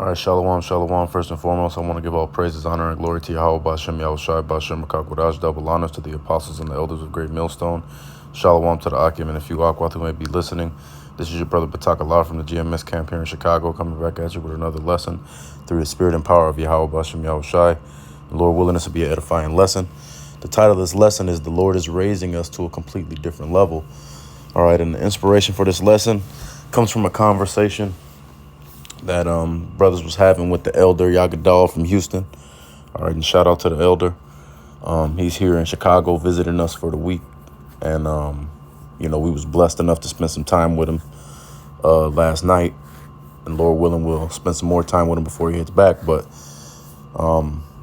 All right, Shalom, Shalom. First and foremost, I want to give all praises, honor, and glory to Yahweh, Bashem, Yahushai, Bashem, Makakwadash, double honors to the apostles and the elders of Great Millstone. Shalom to the Akim and a few Aquath who may be listening. This is your brother Batak Allah from the GMS camp here in Chicago, coming back at you with another lesson through the spirit and power of Yahweh, Bashem, Yahushai. Lord willing, this will be an edifying lesson. The title of this lesson is The Lord is Raising Us to a Completely Different Level. All right, and the inspiration for this lesson comes from a conversation that brothers was having with the elder Yagadal from Houston. All right, and shout out to the elder. He's here in Chicago visiting us for the week, and we was blessed enough to spend some time with him last night, and Lord willing, we'll spend some more time with him before he heads back. But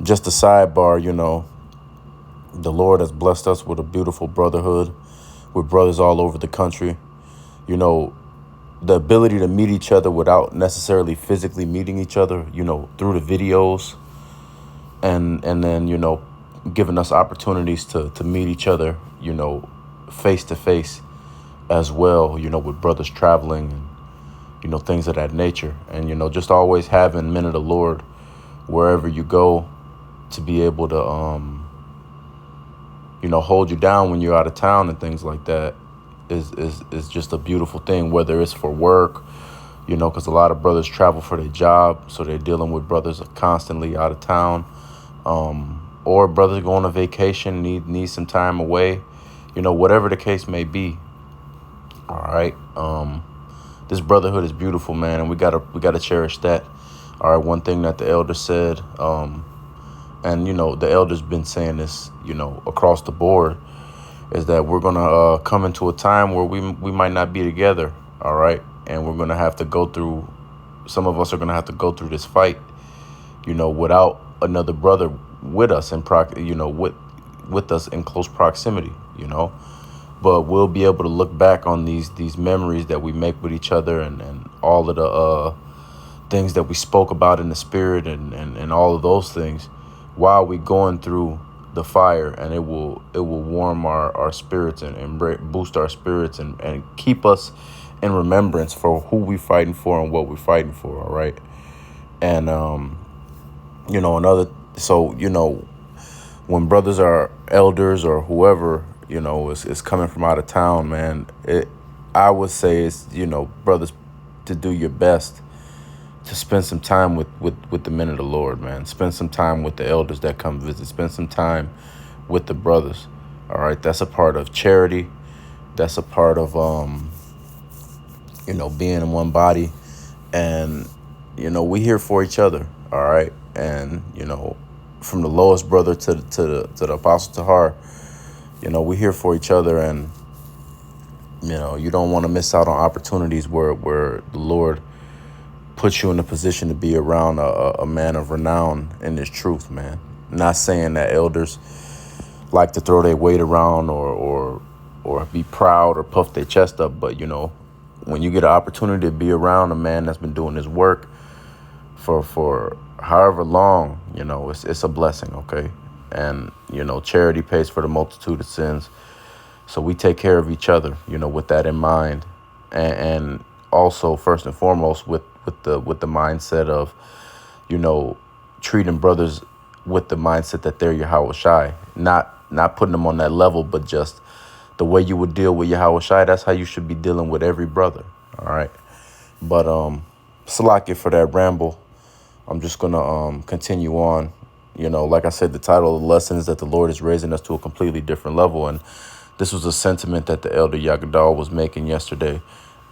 just a sidebar, the Lord has blessed us with a beautiful brotherhood, with brothers all over the country. The ability to meet each other without necessarily physically meeting each other, through the videos, and then, giving us opportunities to meet each other, face to face as well, with brothers traveling and, things of that nature. And, just always having men of the Lord wherever you go to be able to, hold you down when you're out of town and things like that. Is just a beautiful thing, whether it's for work, because a lot of brothers travel for their job, so they're dealing with brothers constantly out of town, or brothers going on vacation, need some time away, whatever the case may be. All right, this brotherhood is beautiful, man, and we gotta cherish that. All right, one thing that the elder said, and the elder's been saying this, across the board, is that we're going to come into a time where we might not be together, all right? And we're going to have to go through, some of us are going to have to go through this fight, without another brother with us with us in close proximity, But we'll be able to look back on these memories that we make with each other and all of the things that we spoke about in the spirit and all of those things while we're going through the fire, and it will warm our spirits and boost our spirits and keep us in remembrance for who we're fighting for and what we're fighting for. All right. And when brothers are elders or whoever is coming from out of town, man, I would say it's brothers, to do your best to spend some time with the men of the Lord, man. Spend some time with the elders that come visit. Spend some time with the brothers. All right. That's a part of charity. That's a part of, being in one body. And, we here for each other. All right. And, from the lowest brother to the Apostle Tahar, we here for each other. And, you don't want to miss out on opportunities where the Lord puts you in a position to be around a man of renown in this truth, man. Not saying that elders like to throw their weight around or be proud or puff their chest up, but when you get an opportunity to be around a man that's been doing his work for however long, it's a blessing, okay? And charity pays for the multitude of sins, so we take care of each other, with that in mind, and also first and foremost with the mindset of, treating brothers with the mindset that they're Yahweh Shai, not putting them on that level, but just the way you would deal with Yahweh Shai. That's how you should be dealing with every brother. All right. But Salakia for that ramble. I'm just gonna continue on. Like I said, the title of the lesson is that the Lord is raising us to a completely different level, and this was a sentiment that the elder Yagadal was making yesterday.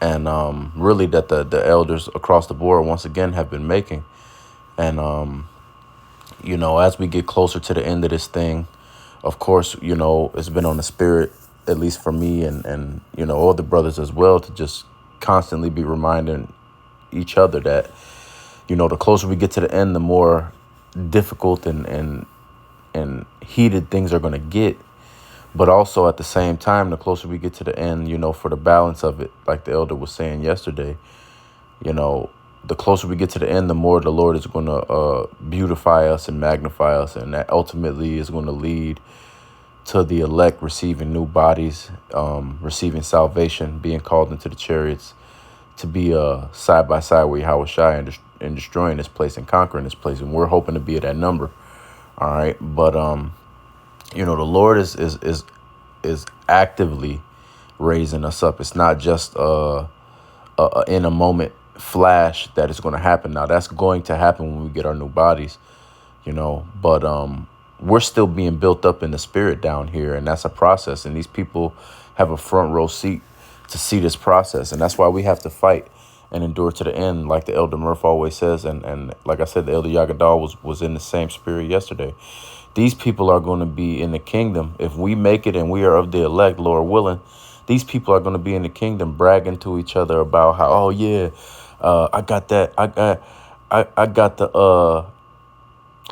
And really that the elders across the board once again have been making. And, as we get closer to the end of this thing, of course, it's been on the spirit, at least for me and all the brothers as well, to just constantly be reminding each other that, the closer we get to the end, the more difficult and heated things are going to get. But also at the same time, the closer we get to the end, for the balance of it, like the elder was saying yesterday, the closer we get to the end, the more the Lord is going to beautify us and magnify us. And that ultimately is going to lead to the elect receiving new bodies, receiving salvation, being called into the chariots to be side by side with Yahweh Shai and destroying this place and conquering this place. And we're hoping to be at that number. All right. But, the Lord is actively raising us up. It's not just in a moment flash that it's going to happen. Now that's going to happen when we get our new bodies, but we're still being built up in the spirit down here, and that's a process. And these people have a front row seat to see this process, and that's why we have to fight and endure to the end, like the Elder Murph always says. And like I said, the Elder Yagadal was in the same spirit yesterday. These people are going to be in the kingdom if we make it and we are of the elect, Lord willing. These people are going to be in the kingdom bragging to each other about how, oh yeah, I got that. I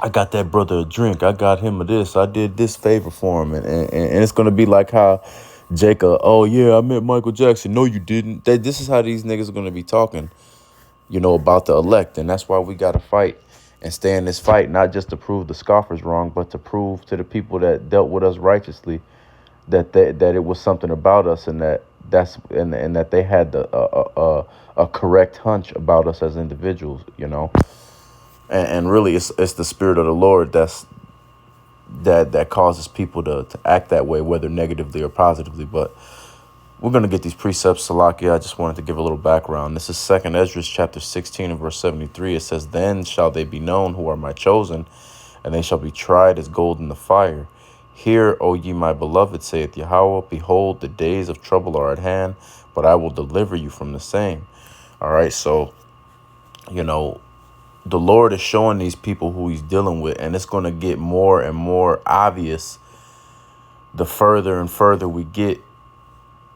got that brother a drink. I got him a this. I did this favor for him. And it's going to be like how Jacob, oh yeah, I met Michael Jackson. No, you didn't. This is how these niggas are going to be talking, about the elect. And that's why we got to fight and stay in this fight, not just to prove the scoffers wrong, but to prove to the people that dealt with us righteously that it was something about us, and that they had a correct hunch about us as individuals, and really it's the spirit of the Lord that causes people to act that way, whether negatively or positively. But we're going to get these precepts. Salakia, I just wanted to give a little background. This is 2nd Ezra chapter 16 and verse 73. It says, "Then shall they be known who are my chosen, and they shall be tried as gold in the fire. Hear, O ye my beloved, saith Yahweh, behold, the days of trouble are at hand, but I will deliver you from the same." All right, so, the Lord is showing these people who he's dealing with, and it's going to get more and more obvious the further and further we get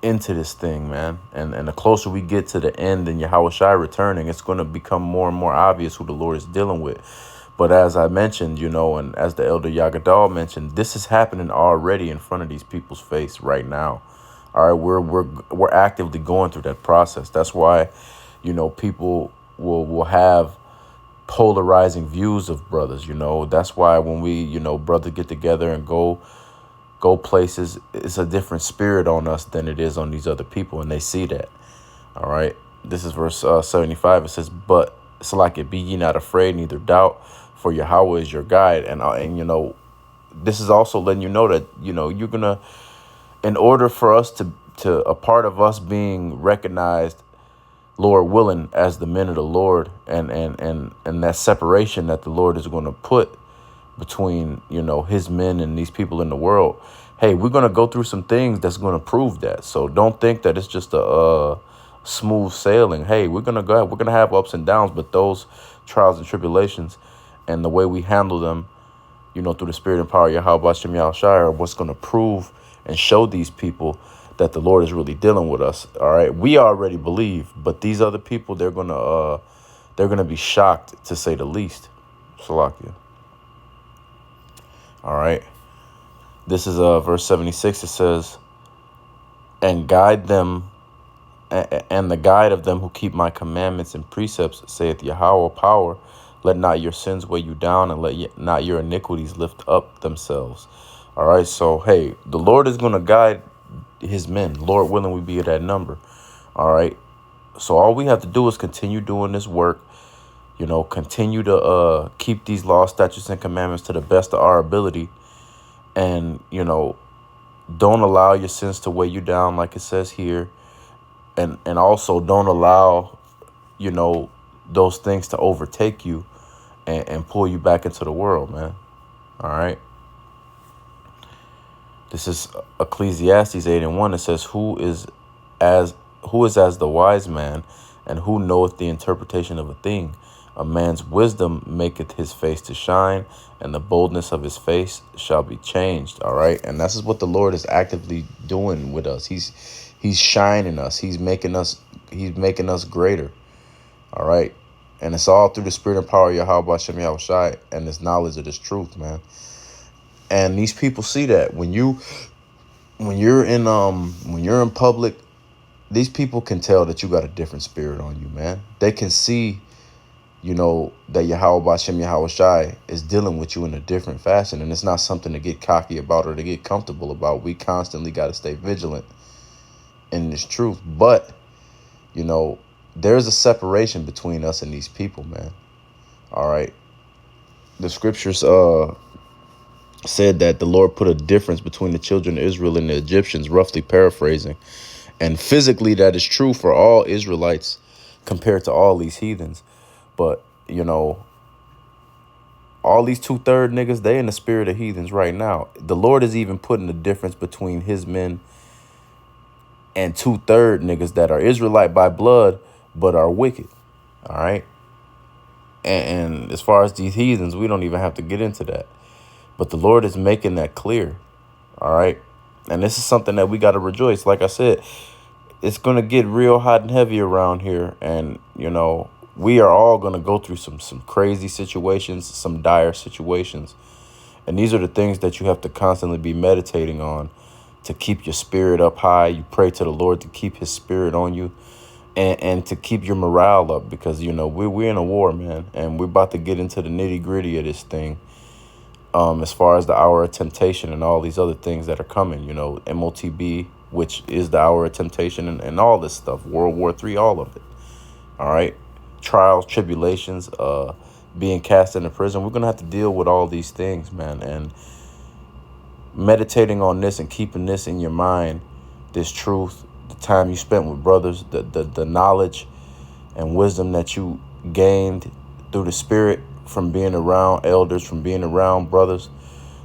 into this thing, man. And the closer we get to the end and Yahweh Shai returning, it's going to become more and more obvious who the Lord is dealing with. But as I mentioned, and as the Elder Yagadal mentioned, this is happening already in front of these people's face right now. All right, we're actively going through that process. That's why, people will have polarizing views of brothers. That's why when we, brothers get together and go places, it's a different spirit on us than it is on these other people, and they see that. All right, this is verse 75. It says, "But it's like it, be ye not afraid, neither doubt, for Yahweh is your guide." And this is also letting you know that you're gonna, in order for us to a part of us being recognized, Lord willing, as the men of the Lord, and that separation that the Lord is going to put between his men and these people in the world. Hey, we're going to go through some things that's going to prove that. So don't think that it's just a smooth sailing. Hey, we're going to have ups and downs, but those trials and tribulations and the way we handle them, through the spirit and power of Yahweh Shem Yahushai, are what's going to prove and show these people that the Lord is really dealing with us. All right, we already believe, but these other people, they're gonna be shocked, to say the least. Salakia. All right, this is verse 76. It says, "And guide them, and the guide of them who keep my commandments and precepts, saith Yahweh power. Let not your sins weigh you down, and let not your iniquities lift up themselves." All right, so hey, the Lord is gonna guide his men. Lord willing, we be at that number. All right, so all we have to do is continue doing this work, continue to keep these laws, statutes, and commandments to the best of our ability, and don't allow your sins to weigh you down, like it says here, and also don't allow those things to overtake you and pull you back into the world, man. All right. This is Ecclesiastes 8:1. It says, who is as the wise man, and who knoweth the interpretation of a thing? A man's wisdom maketh his face to shine, and the boldness of his face shall be changed. All right. And this is what the Lord is actively doing with us. He's shining us. He's making us greater. All right. And it's all through the spirit and power of Yahweh Shem Yahushai and this knowledge of this truth, man. And these people see that when you're in public, these people can tell that you got a different spirit on you, man. They can see, that Yahweh Shem Yahushai is dealing with you in a different fashion, and it's not something to get cocky about or to get comfortable about. We constantly got to stay vigilant in this truth, but there's a separation between us and these people, man. All right. The scriptures said that the Lord put a difference between the children of Israel and the Egyptians, roughly paraphrasing. And physically, that is true for all Israelites compared to all these heathens. But, all these 2/3 niggas, they in the spirit of heathens right now. The Lord is even putting the difference between his men and 2/3 niggas that are Israelite by blood, but are wicked. All right. And as far as these heathens, we don't even have to get into that. But the Lord is making that clear. All right. And this is something that we got to rejoice. Like I said, it's going to get real hot and heavy around here. And, we are all going to go through some crazy situations, some dire situations. And these are the things that you have to constantly be meditating on to keep your spirit up high. You pray to the Lord to keep his spirit on you and to keep your morale up, because, we're in a war, man, and we're about to get into the nitty gritty of this thing. As far as the hour of temptation and all these other things that are coming, MOTB, which is the hour of temptation, and all this stuff, World War III, all of it. All right. Trials, tribulations, being cast into prison. We're going to have to deal with all these things, man. And meditating on this and keeping this in your mind, this truth, the time you spent with brothers, the knowledge and wisdom that you gained through the spirit from being around elders, from being around brothers.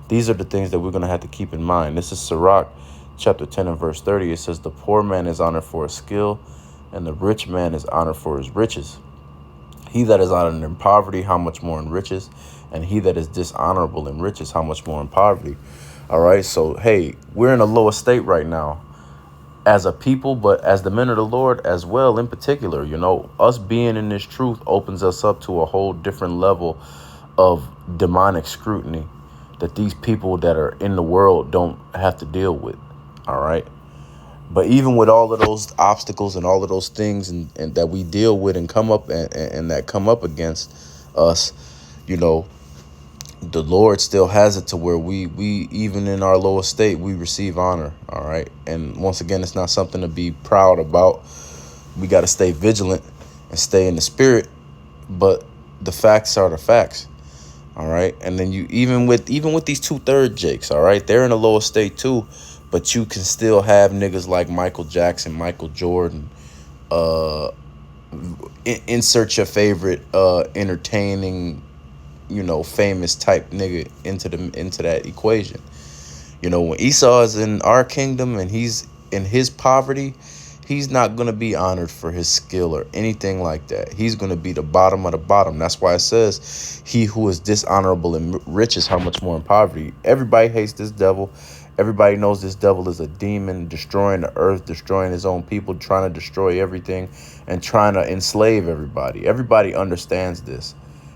These are the things that we're going to have to keep in mind. This is Sirach chapter 10 and verse 30. It says, the poor man is honored for his skill, and the rich man is honored for his riches. He that is honored in poverty, how much more in riches? And he that is dishonorable in riches, how much more in poverty? All right. So, hey, we're in a low estate right now as a people, but as the men of the Lord as well, in particular, us being in this truth opens us up to a whole different level of demonic scrutiny that these people that are in the world don't have to deal with. All right. But even with all of those obstacles and all of those things and that we deal with and come up and that come up against us, the Lord still has it to where we even in our lowest state, we receive honor. All right. And once again, it's not something to be proud about. We got to stay vigilant and stay in the spirit. But the facts are the facts. All right. And then even with these 2/3 Jakes. All right. They're in a lower state, too. But you can still have niggas like Michael Jackson, Michael Jordan, insert your favorite entertaining, famous type nigga into that equation. When Esau is in our kingdom and he's in his poverty, he's not going to be honored for his skill or anything like that. He's going to be the bottom of the bottom. That's why it says he who is dishonorable in riches, how much more in poverty. Everybody hates this devil. Everybody knows this devil is a demon, destroying the earth, destroying his own people, trying to destroy everything and trying to enslave everybody. Everybody understands this.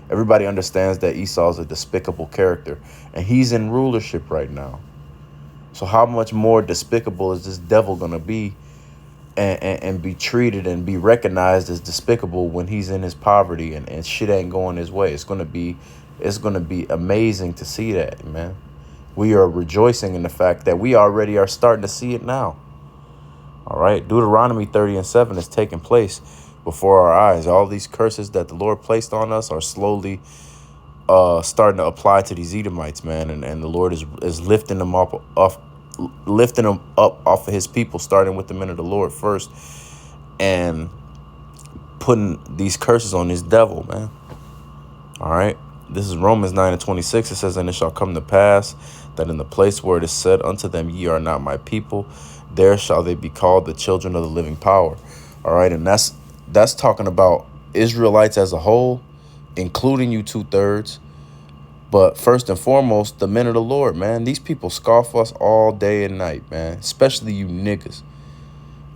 Everybody understands that Esau is a despicable character and he's in rulership right now. So how much more despicable is this devil going to be and be treated and be recognized as despicable when he's in his poverty and shit ain't going his way? It's going to be amazing to see that, man. We are rejoicing in the fact that we already are starting to see it now. All right. Deuteronomy 30 and 7 is taking place before our eyes. All these curses that the Lord placed on us are slowly starting to apply to these Edomites, man. And the Lord is lifting them up off of his people, starting with the men of the Lord first, and putting these curses on this devil, man. All right. This is Romans 9 and 26. It says, and it shall come to pass that in the place where it is said unto them, ye are not my people, there shall they be called the children of the living power. All right. And that's talking about Israelites as a whole, including you 2/3. But first and foremost, the men of the Lord, man. These people scoff us all day and night, man, especially you niggas.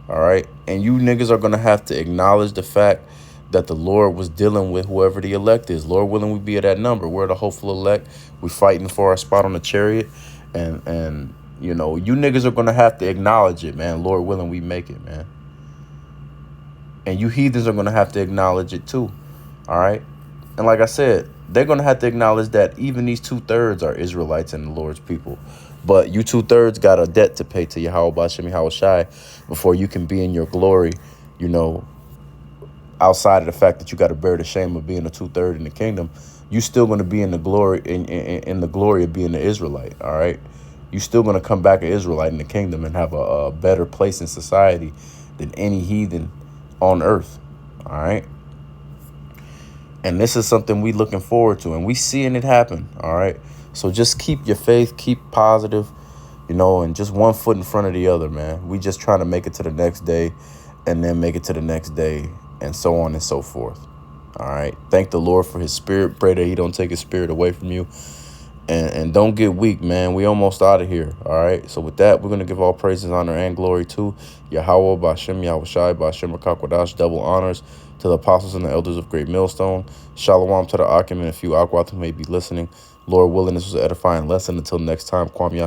All right. And you niggas are going to have to acknowledge the fact that the Lord was dealing with whoever the elect is. Lord willing, we be at that number. We're the hopeful elect. We fighting for our spot on the chariot. And you niggas are going to have to acknowledge it, man. Lord willing, we make it, man. And you heathens are going to have to acknowledge it too. All right. And like I said, they're going to have to acknowledge that even these 2/3 are Israelites and the Lord's people. But you 2/3 got a debt to pay to Yahweh Bashem Yahweh Shai before you can be in your glory, outside of the fact that you got to bear the shame of being a 2/3 in the kingdom, you still going to be in the glory in the glory of being an Israelite. All right, you still going to come back an Israelite in the kingdom and have a better place in society than any heathen on earth. All right. And this is something we looking forward to, and we seeing it happen. All right. So just keep your faith, keep positive, and just one foot in front of the other, man. We just trying to make it to the next day and then make it to the next day and so on and so forth. All right. Thank the Lord for his spirit. Pray that he don't take his spirit away from you. And don't get weak, man. We almost out of here. All right. So with that, we're going to give all praises, honor, and glory to Yahweh, Bashem, Yahushai, Bashem, Rakakwadash, double honors to the apostles and the elders of Great Millstone. Shalom to the Akim and a few Akwat who may be listening. Lord willing, this was an edifying lesson. Until next time, Kwame